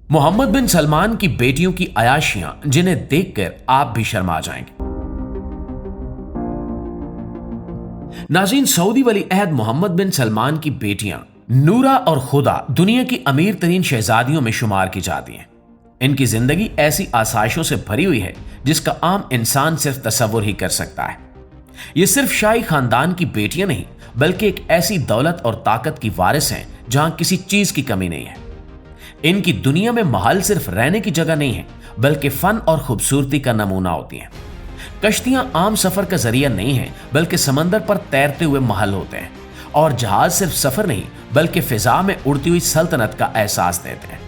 मोहम्मद बिन सलमान की बेटियों की अयाशियां जिन्हें देखकर आप भी शर्मा जाएंगे। नाज़रीन, सऊदी वली अहद मोहम्मद बिन सलमान की बेटियां नूरा और खुदा दुनिया की अमीर तरीन शहजादियों में शुमार की जाती हैं। इनकी जिंदगी ऐसी आसाइशों से भरी हुई है जिसका आम इंसान सिर्फ तसव्वुर ही कर सकता है। ये सिर्फ शाही खानदान की बेटियां नहीं बल्कि एक ऐसी दौलत और ताकत की वारिस हैं जहां किसी चीज की कमी नहीं है। इनकी दुनिया में महल सिर्फ रहने की जगह नहीं है बल्कि फन और खूबसूरती का नमूना होती हैं। कश्तियां आम सफर का जरिया नहीं है बल्कि समंदर पर तैरते हुए महल होते हैं, और जहाज सिर्फ सफर नहीं बल्कि फिजा में उड़ती हुई सल्तनत का एहसास देते हैं।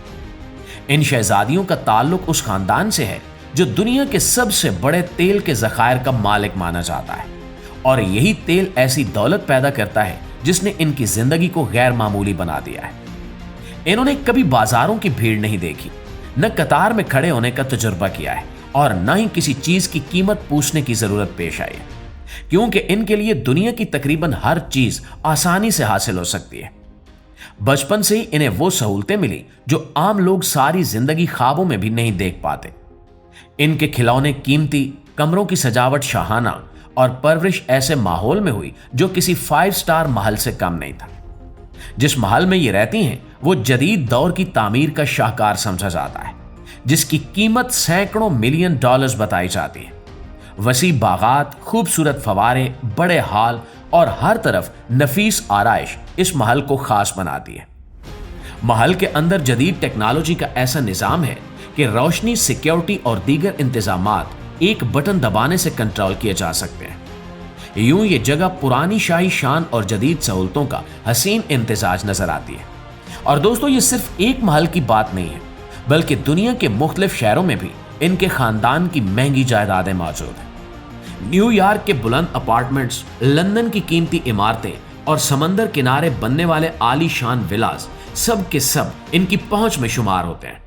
इन शहजादियों का ताल्लुक उस खानदान से है जो दुनिया के सबसे बड़े तेल के जखायर का मालिक माना जाता है, और यही तेल ऐसी दौलत पैदा करता है जिसने इनकी जिंदगी को गैर मामूली बना दिया है। इन्होंने कभी बाजारों की भीड़ नहीं देखी, न कतार में खड़े होने का तजुर्बा किया है, और न ही किसी चीज की कीमत पूछने की जरूरत पेश आई है, क्योंकि इनके लिए दुनिया की तकरीबन हर चीज आसानी से हासिल हो सकती है। बचपन से ही इन्हें वो सहूलतें मिली जो आम लोग सारी जिंदगी ख्वाबों में भी नहीं देख पाते। इनके खिलौने कीमती, कमरों की सजावट शाहाना, और परवरिश ऐसे माहौल में हुई जो किसी 5 स्टार महल से कम नहीं था। जिस महल में ये रहती हैं वो जदीद दौर की तामीर का शाहकार समझा जाता है, जिसकी कीमत सैकड़ों मिलियन डॉलर्स बताई जाती है। वसी बागात, खूबसूरत फवारे, बड़े हाल और हर तरफ नफीस आराइश इस महल को खास बनाती है। महल के अंदर जदीद टेक्नोलॉजी का ऐसा निजाम है कि रोशनी, सिक्योरिटी और दीगर इंतजामात एक बटन दबाने से कंट्रोल किए जा सकते हैं। यूं ये जगह पुरानी शाही शान और जदीद सहूलतों का हसीन इम्तिजाज नजर आती है। और दोस्तों, ये सिर्फ एक महल की बात नहीं है बल्कि दुनिया के मुख्तलिफ शहरों में भी इनके खानदान की महंगी जायदादें मौजूद हैं। न्यूयॉर्क के बुलंद अपार्टमेंट्स, लंदन की कीमती इमारतें और समंदर किनारे बनने वाले आलीशान विलास सब के सब इनकी पहुंच में शुमार होते हैं।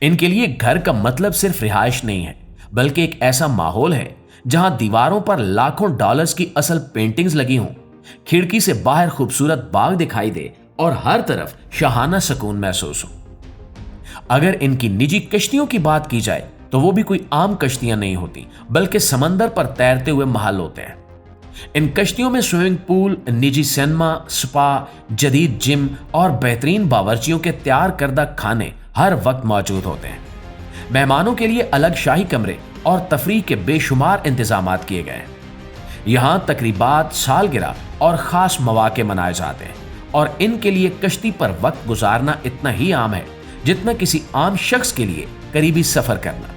इनके लिए घर का मतलब सिर्फ रिहाइश नहीं है बल्कि एक ऐसा माहौल है जहां दीवारों पर लाखों डॉलर्स की असल पेंटिंग्स लगी हों, खिड़की से बाहर खूबसूरत बाग दिखाई दे और हर तरफ शाहाना सुकून महसूस हो। अगर इनकी निजी कश्तियों की बात की जाए तो वो भी कोई आम कश्तियां नहीं होती बल्कि समंदर पर तैरते हुए महल होते हैं। इन कश्तियों में स्विमिंग पूल, निजी सिनेमा, स्पा, जदीद जिम और बेहतरीन बावर्चियों के तैयार करदा खाने हर वक्त मौजूद होते हैं। मेहमानों के लिए अलग शाही कमरे और तफरीह के बेशुमार इंतजामात किए गए हैं। यहाँ तकरीबात, सालगिरह और खास मौके मनाए जाते हैं, और इनके लिए कश्ती पर वक्त गुजारना इतना ही आम है जितना किसी आम शख्स के लिए करीबी सफर करना।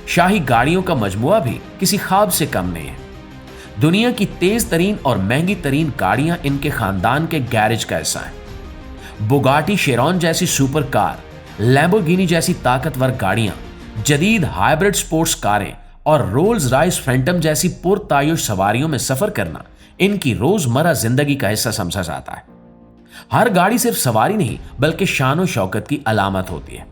शाही गाड़ियों का मजमुआ भी किसी ख्वाब से कम नहीं है। दुनिया की तेज तरीन और महंगी तरीन गाड़ियां इनके खानदान के गैरेज का हिस्सा हैं। बुगाटी शेरॉन जैसी सुपर कार, लैम्बोर्गिनी जैसी ताकतवर गाड़ियां, जदीद हाइब्रिड स्पोर्ट्स कारें और रोल्स रॉयस फैंटम जैसी पुरतायुश सवारियों में सफर करना इनकी रोजमर्रा जिंदगी का हिस्सा समझा जाता है। हर गाड़ी सिर्फ सवारी नहीं बल्कि शान और शौकत की अलामत होती है।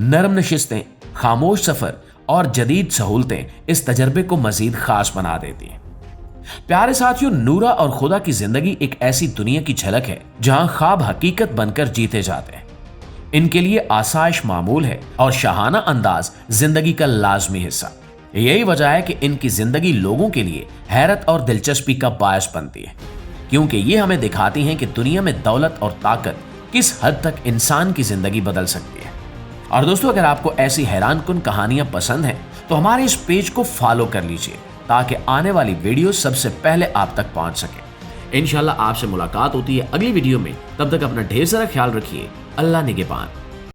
नरम नशिस्तें, खामोश सफर और जदीद सहूलतें इस तजर्बे को मजीद खास बना देती हैं। प्यारे साथियों, नूरा और खुदा की जिंदगी एक ऐसी दुनिया की झलक है जहां ख्वाब हकीकत बनकर जीते जाते हैं। इनके लिए आसाइश मामूल है और शाहाना अंदाज जिंदगी का लाजमी हिस्सा। यही वजह है कि इनकी जिंदगी लोगों के लिए हैरत और दिलचस्पी का बायस बनती है, क्योंकि ये हमें दिखाती हैं कि दुनिया में दौलत और ताकत किस हद तक इंसान की जिंदगी बदल सकती है। और दोस्तों, अगर आपको ऐसी हैरानकुन कहानियां पसंद हैं तो हमारे इस पेज को फॉलो कर लीजिए ताकि आने वाली वीडियो सबसे पहले आप तक पहुंच सके। इंशाल्लाह आपसे मुलाकात होती है अगली वीडियो में। तब तक अपना ढेर सारा ख्याल रखिए। अल्लाह निगहबान।